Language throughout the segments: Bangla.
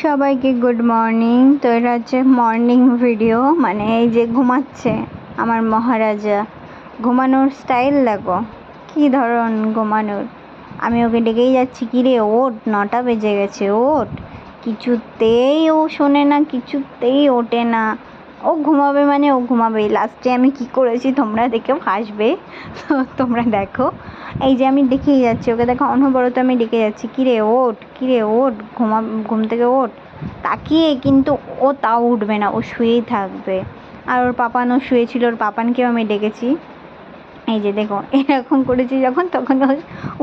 সবাইকে গুড মর্নিং। তো এটা হচ্ছে মর্নিং ভিডিও, মানে এই যে ঘুমাচ্ছে আমার মহারাজা। ঘুমানোর স্টাইল দেখো, কী ধরন ঘুমানোর। আমি ওকে ডেকেই যাচ্ছি, কী রে ওঠ, 9টা বেজে গেছে, ওঠ। কিছুতেই ও শোনে না, কিছুতেই ওঠে না। ও ঘুমাবে মানে ও ঘুমাবেই। লাস্টে আমি কি করেছি তোমরা দেখে হাসবে, তো তোমরা দেখো। এই যে আমি ডেকেই যাচ্ছি ওকে, দেখো অনবরত আমি ডেকে যাচ্ছি, কিরে ওঠ, কিরে ওঠ, ঘুম থেকে ওঠ। তাকিয়ে কিন্তু ও তাও উঠবে না, ও শুয়েই থাকবে। আর ওর পাপানও শুয়েছিল, ওর পাপানকেও আমি ডেকেছি। এই যে দেখো এরকম করেছি যখন, তখন ও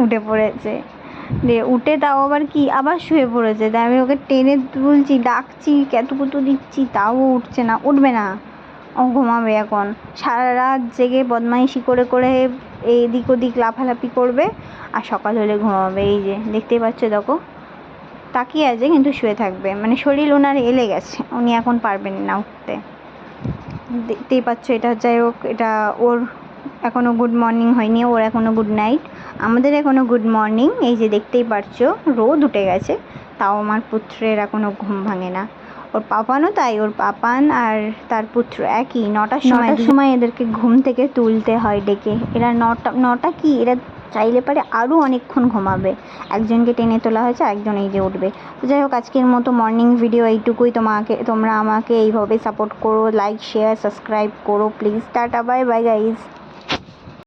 উঠে পড়েছে। দিয়ে উঠে তাও আবার কি আবার শুয়ে পড়েছে। তাই আমি ওকে টেনে তুলছি, ডাকছি, ক্যাতুকুতু দিচ্ছি, তাও উঠছে না, উঠবে না। ও ঘুমাবে এখন, সারা রাত জেগে বদমাইশি করে করে এদিক ওদিক লাফালাফি করবে, আর সকাল হলে ঘুমাবে। এই যে দেখতেই পাচ্ছ, দেখো তাকিয়ে আছে কিন্তু শুয়ে থাকবে, মানে শরীর ওনার এলে গেছে, উনি এখন পারবেন না উঠতে। দেখতেই পাচ্ছ, এটা যাই হোক, এটা ওর এখনও গুড মর্নিং হয়নি, ওর এখনও গুড নাইট। আমাদের এখনও গুড মর্নিং। এই যে দেখতেই পারছো রোদ উঠে গেছে, তাও আমার পুত্রের এখনও ঘুম ভাঙে না। ওর পাপানও তাই, ওর পাপান আর তার পুত্র একই, 9টার সময় এদেরকে ঘুম থেকে তুলতে হয় ডেকে। এরা নটা কি, এরা চাইলে পারে আরও অনেকক্ষণ ঘুমাবে। একজনকে টেনে তোলা হয়েছে, একজন এই যে উঠবে। তো যাই হোক, আজকের মতো মর্নিং ভিডিও এইটুকুই। তোমরা আমাকে এইভাবে সাপোর্ট করো, লাইক শেয়ার সাবস্ক্রাইব করো please. Tata, bye bye guys.